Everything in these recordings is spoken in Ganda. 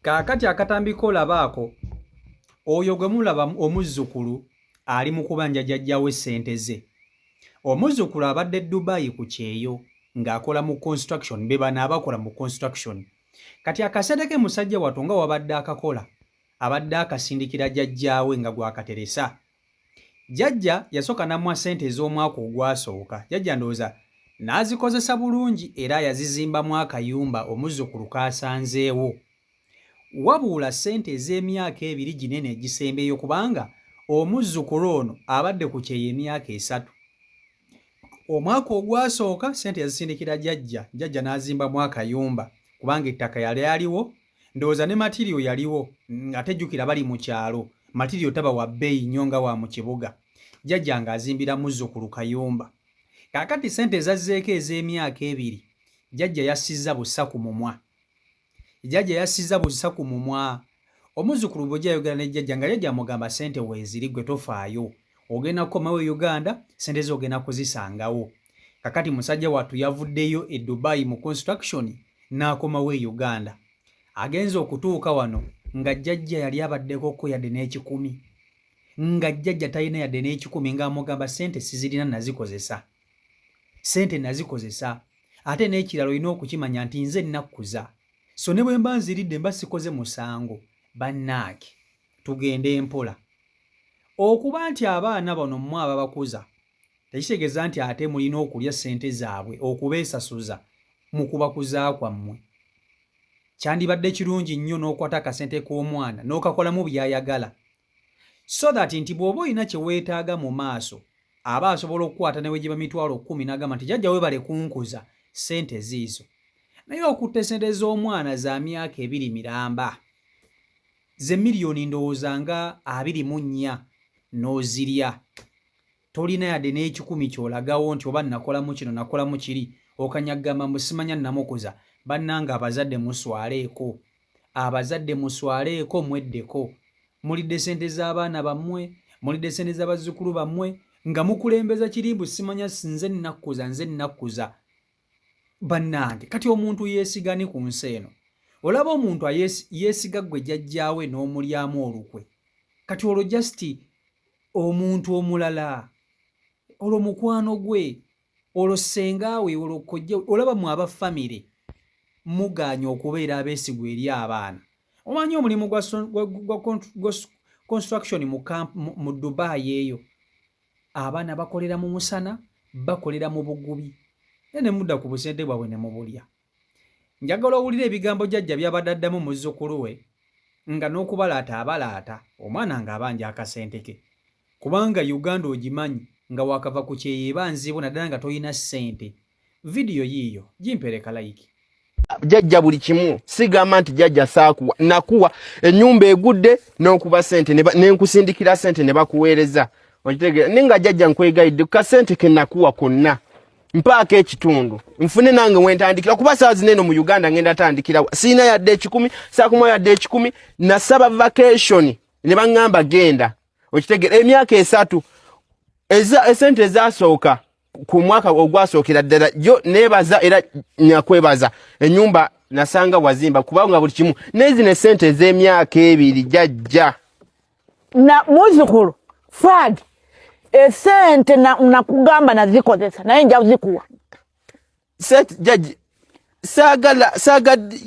Kaakati akatambiko olabaako oyo gwe mulaba omuzzukulu ali mu kubanja jjajjawe ssente ze. Omuzzukulu abadde Dubai ku kyeyo ng'akola mu construction, be bano abakola mu construction. Kati akaseera ke musajja wattu nga wabadde akakola abadde akasindikira jjajjaawe nga gwakateresa. Jjajja yasooka n'amuwa ssente ez'omwaka ogwasooka. Jjajja ndowooza n'azikozesa bulungi era yazizimbamu akayumba omuzzukulu k'asanzeewo. Wabuula ssente ez'emyaka 2 ginene egisembeyo kubanga omuzzukulu ono abadde ku kyeyo emyaka 3. Omwaka ogwasooka ssente yazisindikira jjajja n'azimbamu akayumba kubanga ettaka yali aliwo, ndowooza ne matiriyo yaliwo, ate jjukira bali mu kyalo, matiriyo taba wa bbeeyi nnyo nga wa mu kibuga. Jjajja ng'azimbira muzzukulu kayumba. Kaakati ssente zazzeeko ez'emyaka 2, jjajja yassizza bussa ku mumwa. Jjajja yassizza bussa ku mumwa. Omuzzukulu bw'ojja ayogera ne jjajja nga jjajja amugamba ssente weeziri gwe tofaayo. Ogenda kukomawo e Uganda, ssente zo ogenda kuzisangawo. Kakati musajja wattu yavuddeyo e Dubai mu construction n'akomawo e Uganda. Agenza okutuuka wano nga jjajja yali abaddekoko yadde n'ekikumi. Nga jjajja talina yadde n'ekikumi ng'amugamba ssente sizirina nazikozesa. Ssente nazikozesa. Ate n'ekirala olina okukimanya nti nze nakkuza. So ne bwe mba nziridde mba sikoze musango. Bannaake tugende empola. Okuba nti abaana bano mmwe ababakuza tekitegeeza nti ate mulina okulya ssente zaabwe okubeesasuza mu kubakuza kwammwe. Kyandibadde kirungi nnyo n'okwata akasente k'omwana n'okakolamu by'ayagala, so that nti bw'oba olina kye weetaaga mu maaso aba asobola okukwata ne wegiba 10,000 n'agamba nti jjajja weebale kunkuza ssente ziizo. Naye okutta ssente z'omwana za myaka 2 miramba, ze miliyoni ndowooza nga 24 n'ozirya, tolina yadde n'ekikumi kyolagawo nti oba nakolamu kino nakolamu kiri, okanyagamba musimanya namukuza. Bannanga abazadde muswaleeko, abazadde muswaleeko, mweddeko. Mulidde ssente z'abaana bammwe, mulidde ssente z'abazzukulu bammwe nga mukulembeza kirimbu simanya nze nakkuza. Bannange kati omuntu yeesigani ku nsi eno. Olaba omuntu yeesiga ggwe jjajjaawe n'omulyamu olukwe. Kati olwo just omuntu omulala, olwo mukwano gwe, olwo ssengaawe, olwo kojja, olaba mu abafamire muganya okubeera abeesigwa eri abaana. Omanyi omulimu gwa construction mu Dubai eyo, abaana bakolera mu musana, bakolera mu bugubi, ne mudda ku busente bwabwe ne mubulya. Njagala owulira ebigambo jjajja by'abadde addamu muzzukulu we nga n'okubalaata abalaata omwana ng'abanja akasente ke. Kubanga Uganda ogimanyi nga wakava ku kyeyo eba nzibu naddala nga toyina ssente. Vidiyo yiiyo gimpereka like. Jjajja buli kimu sigamba nti jjajja saakuwa, nakuwa ennyumba egudde n'okuba ssente n'enkusindikira ssente ne bakuweereza. Okitegeera ninga jjajja nkwegayidde ka ssente ke nakuwa konna mpaaka ekitundu nfune nange wentandikira kuba saa zineno mu Uganda ngenda tandikira sina yadde 10 saakuma yadde 10 nasaba vacation ne bangamba genda. Okitegeera emyaka 3 esente ezasooka ku mwaka ogwasookera ddala yo nebaza era nyakwebaza ennyumba nasanga wazimba kubanga buli kimu nezine ssente z'emyaka 2 jjajja na muzzukulu Fad esente nakugamba nazikozesa naye nja zikuwa sente jjajja saagala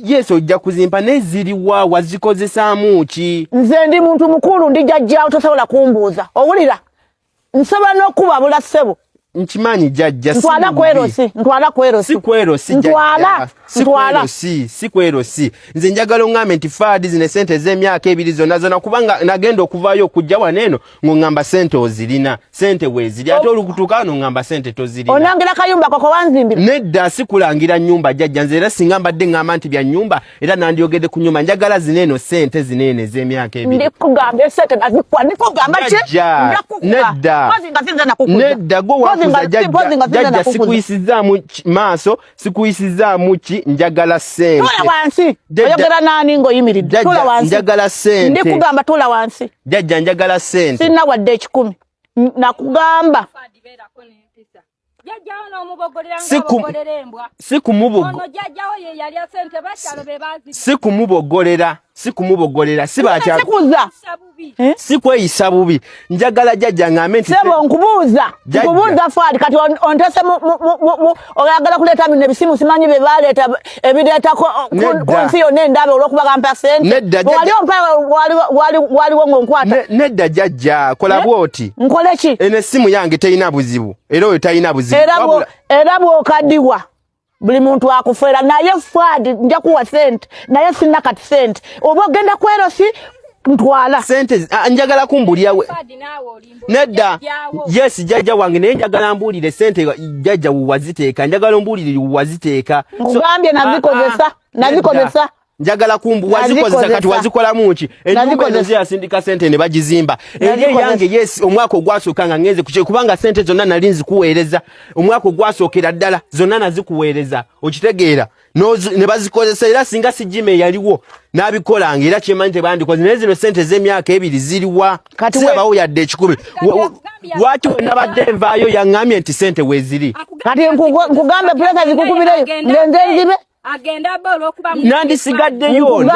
yeso ojja kuzimpa neziri wa wazikozesaamu ki? Nze ndi muntu mukulu ndi jjajjaawo tosobola kumbuuza owulira nsaba n'okubabula ssebo. Nchimanyi jjajja ntwala kwerosi si kwerosi nze njagala ngambe nti Fadi zine ssente z'emyaka 2 zonna kubanga nagenda okuvaayo okujja waneno ng'ongamba ssente ozirina ssente weeziri ate olukutukaano ng'amba ssente tozirina. Onangira kayumba kako wanzimbira? Nedda sikulangira nnyumba jjajja nze era singa mbadde ngamba nti bya nnyumba era nandiyogedde ku nnyumba njagala zineno ssente zinene z'emyaka 2. Ndikugamba essente nazikuwa ndikugamba ki? Nedda gwe jjajja sikuyisizaamu maaso sikuyisizaamu ki njagala ssente. Tula wansi oyogera nani ng'oyimiridde? Tula wansi njagala ssente. Ndikugamba tula wansi jjajja njagala ssente. Sina wadde 10 nakugamba. Sikumubogolera si kumubogolera si bakya sikuza si kweyisa bubi njagala jjajja ngambe nti sebo nkubuuza faali kati ontese oyagala kuleeta bino ebisimu simanyi bye baleeta ebireetako ku nsi yonna endabe olw'okuba gampa sente wali ompa waliwo ng'onkwata nedda jjajja kola bwoti nkole ki eno essimu yange terina buzibu era oyo talina buzibu era bw'okaddiwa buli muntu akufeera naye faadi nja kuwa sente naye sina kati sente oba ogenda kwerosi ntwala sente njagala kumbulyawe nedda yes jjajja wange naye njagala mbuulire sente jjajja waziteeka njagala mbuulire waziteeka nkugambye nazikozesa njagala wazikozesa kati wazikolamu ki ennyumba eno ziyasindika sente ne bagizimba eri yange yes omwaka ogwasooka nga ngenze kuki kubanga sente zonna nali nzikuweereza omwaka ogwasookera ddala zonna nazikuweereza okitegeera ne bazikozesa era singa sijime yaliwo n'abikolanga era kyemanyi tebandikoze naye zino sente z'emyaka ebiri ziriwa sirabawo yadde ekikumi lwaki we nabadde nvaayo yaŋŋambye nti sente weeziri kati nkugambe pulesa zikukubireyo ngenze nzibe agenda bolo okuba nandisigaddeyo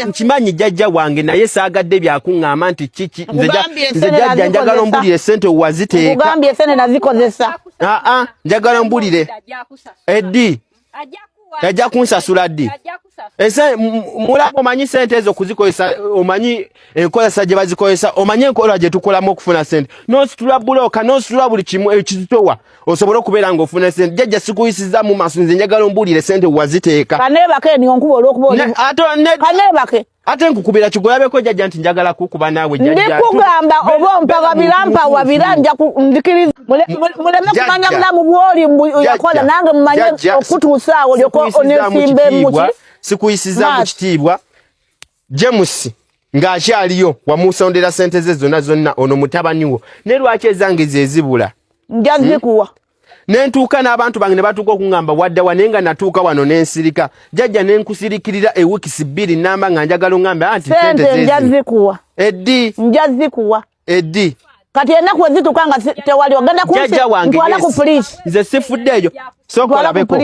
nkimanyi jjajja wange naye saagadde byakuŋŋamba nti kiki nze jjajja njagala ombulire sente waziteeka nkugambye sente nazikozesa njagala ombulire eddi yajja kunsasula ddi mulaba omanyi sente ezo kuzikozesa omanyi enkozesa gye bazikozesa omanyi enkola gye tukolamu okufuna sente n'ositula bulooka n'ositula buli kimu ekizitowa osobole okubeera ng'ofuna sente jjajja sikuyisiza mu maaso nze njagala ombuulire sente waziteeka kaneebake niyo nkuba olw'okuba kaneebake ate nkukubira kigolabeko jjajja nti njagala kukuba naawe ndikugamba oba ompaga birampa wabira nja nzikiriza muleme kumanya bulamu bw'oli yakola nange mumanye okutuusa awo lyoko onesimba emuki sikuyisiza mu kitiibwa James ng'akyaliyo wamusondera sente ze zonna ono mutabaniwo ne lwaki ezange zezibula nja zikuwa nentuuka n'abantu bange ne batuuka okuŋŋamba waddawa naye nga natuuka wano n'ensirika jjajja nenkusirikirira ewikisi bbiri namba nga njagala oŋŋambe anti sente nja zikuwa eddi nja zikuwa eddi kati ennaku ezituuka nga tewali ogenda ntwala ku poliisi nze sifuddeeyo sooka olabeko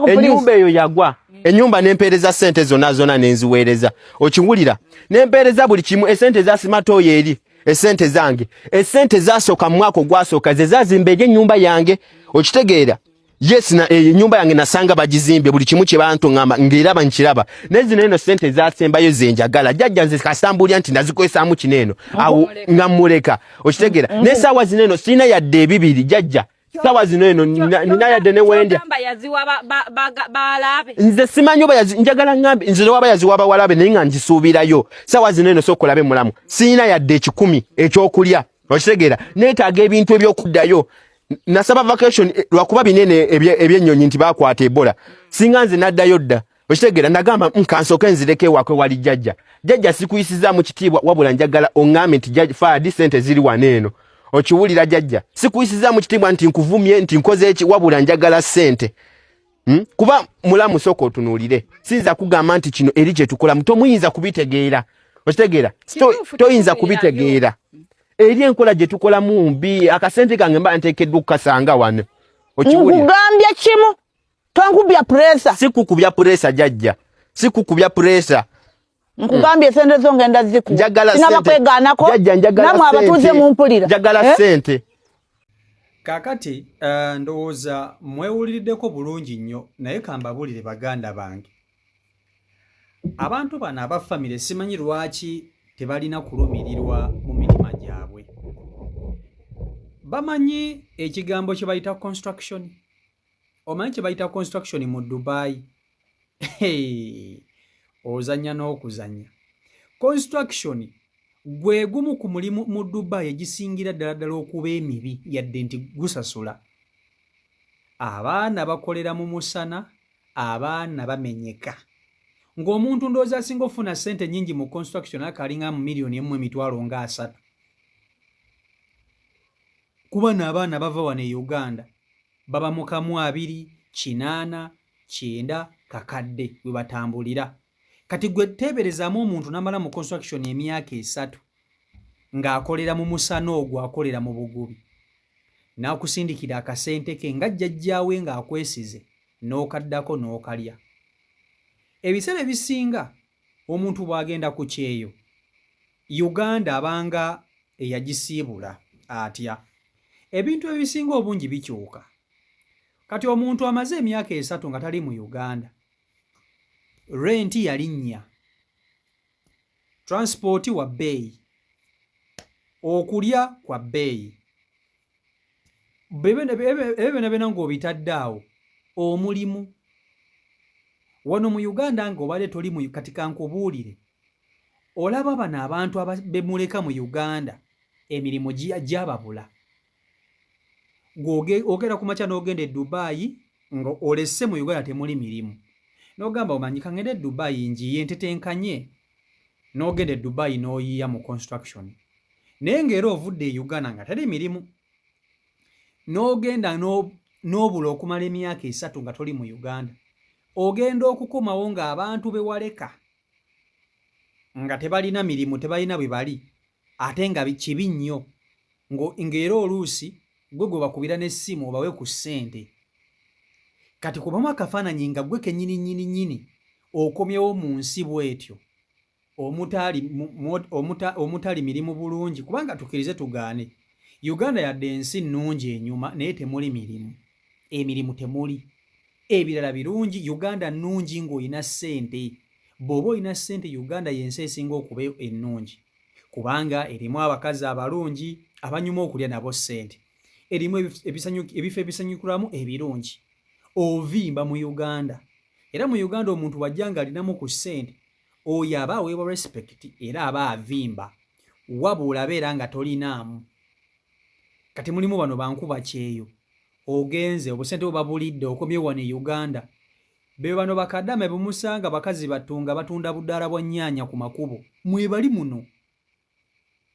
ennyumba eyo yagwa ennyumba nempeereza sente zonna nenziweereza okiwulira nempeereza buli kimu esente zasimatoyo eri esente zange esente zasooka mu mwaka ogwasooka ze zazimba eri ennyumba yange okitegeera yes na ennyumba yange nasanga bagizimbye buli kimu kye bantu ngamba ngiraba nkiraba nezino eno sente zasembayo zenjagala jjajja nze kasambulya nti nazikozesaamu kineeno awo nga muleka okitegeera n'essaawa zino eno sirina yadde ebibiri jjajja sawa zino eno nina yadde ne wendya nze simanyi oba njagala ngambe nze waba yaziwa bawalabe naye nga ngisuubirayo sawa zino eno sooka olabe mulamu sirina yadde 10 ekyokulya okitegeera neetaaga ebintu ebyokuddayo nasaba vacation lwakuba binene ebyennyonyi nti bakwata ebola singa nze naddayo dda okitegeera nagamba nkansooke nzireke wakwe wali jjajja sikuyisizaamu kitiibwa wabula njagala oŋŋambe nti jjajja faadi sente ziri wano eno okiwulira jjajja sikuyisizaamu kitiibwa nti nkuvumye nti nkoze eki wabula njagala sente kuba mulamu sooka otunuulire siyinza kugamba nti kino eri kye tukolamu tomuyinza kubitegeera okitegeera toyinza kubitegeera eri enkola gye tukolamu mbi akasente kange mba nteekeddwa okukasanga wano nkugambye kimu tonkubya puresa sikukubya puresa jjajja sikukubya puresa nkugambye sente zo ngenda zikuwa sinaba kwegaanako namwe abatuuze mumpulira njagala sente kaakati ndowooza mwewuliriddeko bulungi nnyo naye kambabuulire baganda bange abantu bano abafamire simanyi lwaki tebalina kulumirirwa mu mitima gyabwe bamanyi ekigambo kye bayita construction omanyi kye bayita construction mu Dubai ozanya n'okuzanya construction gwe gumu ku mulimu mu Dubai egisingira ddala okuba emibi yadde nti gusasula abaana bakolera mu musana abaana bamenyeka ng'omuntu ndowooza asinga ofuna ssente nnyingi mu construction akalinga mu miliyoni 1.3 kuba n'abaana bava wano e Uganda baba mu kamu 2 8 9 kakadde we batambulira kati gwe teeberezaamu omuntu n'amala mu construction emyaka 3 ng'akolera mu musana ogwo akolera mu bugubi n'akusindikira akasente ke nga jjajjaawe ng'akwesize n'okaddako n'okalya ebiseera ebisinga omuntu bw'agenda ku kyeyo Uganda abanga eyagisiibula atya ebintu ebisinga obungi bikyuka kati omuntu amaze emyaka 3 nga tali mu Uganda renti yalinnya transport wa bbeeyi okulya kwa bbeeyi bebena ng'obitadde awo omulimu wano mu Uganda ng'obadde toli mu katika nkubuulire olaba bano abantu bemuleka mu Uganda emirimu gyababula ogenda ku makya n'ogenda e Dubai nga olesse mu Uganda temuli mirimu n'ogamba omanyika ngende e Dubai njiye ntetenkanye n'ogenda e Dubai n'oyiya mu construction naye ng'era ovudde e Uganda nga teri mirimu n'ogenda n'obula okumala emyaka 3 nga toli mu Uganda ogenda okukomawo ng'abantu bewaleka nga tebalina mirimu tebalina bwe bali ate nga kibi nnyo ng'era oluusi gwe bakubira n'essimu obawe ku ssente kati kubamu akafaananyi nga gwe kennyini okomyewo mu nsi bw'etyo omutali mirimu bulungi kubanga tukkirize tugaane Uganda yadde ensi nnungi enyuma naye temuli mirimu emirimu temuli ebirala birungi Uganda nnungi ng'olina ssente bw'oba olina ssente Uganda y'ensi esinga okuba ennungi kubanga erimu abakazi abalungi abanyuma okulya nabo ssente erimu ebifo ebisanyukiramu ebirungi ovimba mu Uganda era mu Uganda omuntu wajja nga alinamu ku ssente oyo aba aweebwa respect era aba avimba wabula beera nga tolinaamu kati mulimu bano bankuba kyeyo ogenze obusente bwebabulidde okomye wano e Uganda be bano bakadama bemusanga bakazi batunda budaala bwa nnyaanya ku makubo mwebali muno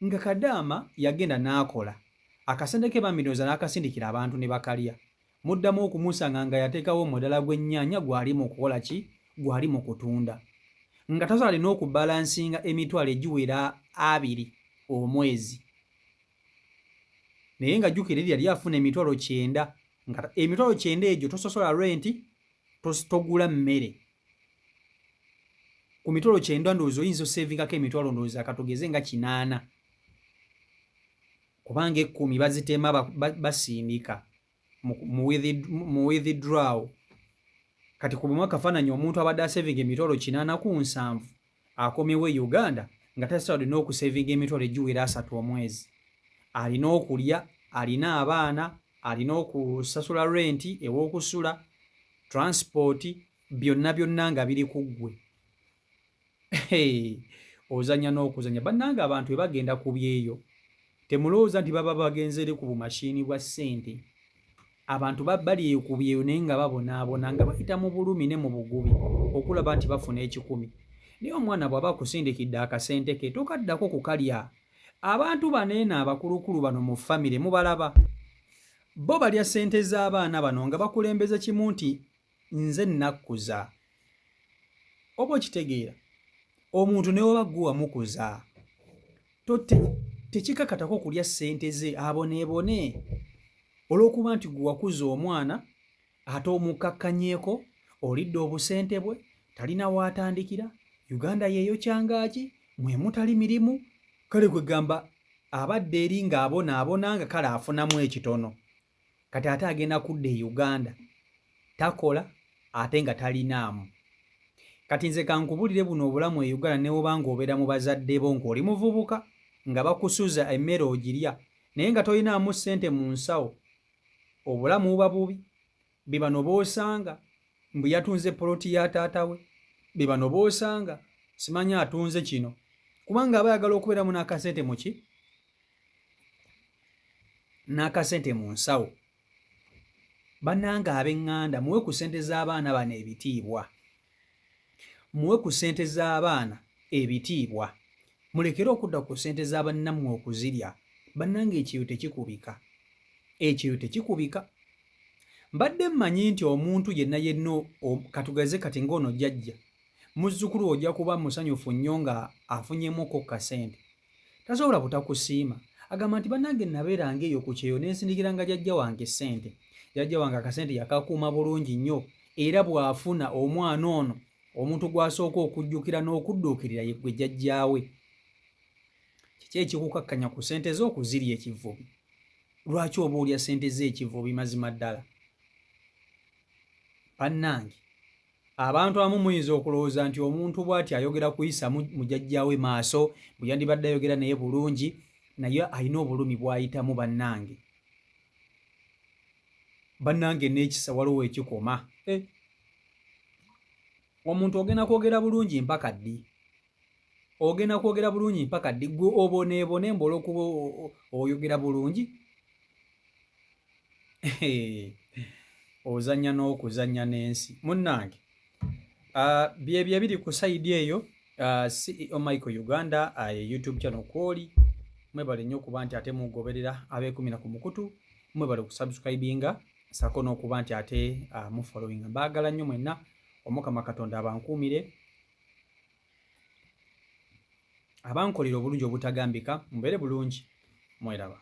nga kadama yagenda n'akola akasente ke baminoza n'akasindikira abantu ne bakalya muddamu okumusanga nga yateekawo omudala gw'ennyaanya gwali mu kukola ki gwali mu kutunda nga tasobola alina okubalansinga emitwalo egiwera 2 omwezi naye nga jjukira yali afuna emitwalo 9 nga emitwalo 9 egyo tososola renti togula mmere ku mitwalo 9 ndowooza oyinza osevingako emitwalo ndowooza katugeze nga 8 kubanga 10 bazitema basindika mu withdraw kati ku bumwe akafaananyi omuntu abadde asevinga emitwalo 8 ku 7 akomyewo e Uganda nga tasobola alina okusevinga emitwalo egiwera 3 omwezi alina okulya alina abaana alina okusasula renti ew'okusula transport byonna nga biri ku ggwe ozanya n'okuzanya bannanga abantu bwe bagenda ku byeyo temulowooza nti baba bagenzere ku bumashini bwa ssente abantu bali ku byeyo naye nga babonaabona nga bayita mu bulumi ne mu bugubi okulaba nti bafuna 10 naye omwana bw'aba akusindikidde akasente ke tokaddako kukalya abantu baneeno abakulukulu bano mu famire mubalaba bo balya ssente z'abaana bano nga bakulembeza kimu nti nze nakkuza oba okitegeera omuntu ne woba gwe wamukuza tekikakatako kulya ssente ze aboneebone olw'okuba nti gwe wakuza omwana ate omukakkanyeeko olidde obusente bwe talina waatandikira Uganda yeeyo kyangaki mwe mutali mirimu kale kwe gamba abadde eri ng'abonaabona nga kale afunamu ekitono kati ate agenda kudda e Uganda takola ate nga talinaamu kati nze kankubulire buno obulamu e Uganda ne woba ng'obeera mu bazadde bo ng'oli muvubuka nga bakusuza emmere ogirya naye nga tolinaamu ssente mu nsawo obulamu buba bubi be bano boosanga mbu yatunze poloti ya taata we be bano boosanga simanyi atunze kino kubanga aba ayagala okubeeramu n'akasente muki n'akasente mu nsawo bannanga ab'eŋŋanda muwe ku ssente z'abaana bano ebitiibwa muwe ku ssente z'abaana ebitiibwa mulekere okudda ku ssente z'abannammwe okuzirya bannanga ekyeyo tekikubika mbadde mmanyi nti omuntu yenna katugeze kati ng'ono jjajja muzzukulu ojja kuba musanyufu nnyo nga afunyemukko kasente tasobola butakusiima agamba nti bannange nabeeranga eyo ku kyeyo nensindikiranga jjajja wange ssente jjajja wange akasente yakakuuma bulungi nnyo era bw'afuna omwana ono omuntu gw'asooka okujjukira n'okudduukirira ye gwe jjajjaawe. Kiki ekikukakkanya ku ssente zo okuzirya ekivubi? Lwaki oba olya ssente z'ekivubi mazima ddala? Bannange, abantu abamu muyinza okulowooza nti omuntu bw'ati ayogera kuyisa mujjajjaawe maaso, bwe yandibadde ayogera naye bulungi, naye alina obulumi bw'ayitamu bannange. Bannange n'ekisa waliwo ekikoma. Omuntu ogenda kwogera bulungi mpaka ddi? Ogenda kwogera bulungi mpaka ddi? Gwe oboneebone mbola okuba oyogera bulungi? Ozannya n'okuzannya n'ensi. Munnange, byebyo biri ku sayidi eyo. CEO Michael Uganda, YouTube channel kwoli. Mwebale nnyo okuba nti ate mugoberera abeekumira ku mukutu. Mwebale okusubscribinga, sako n'okuba nti ate mufollowinga. Mbaagala nnyo mwenna. Omukama Katonda abankuumire, abankolera obulungi obutagambika. Mubeere bulungi. Mweraba.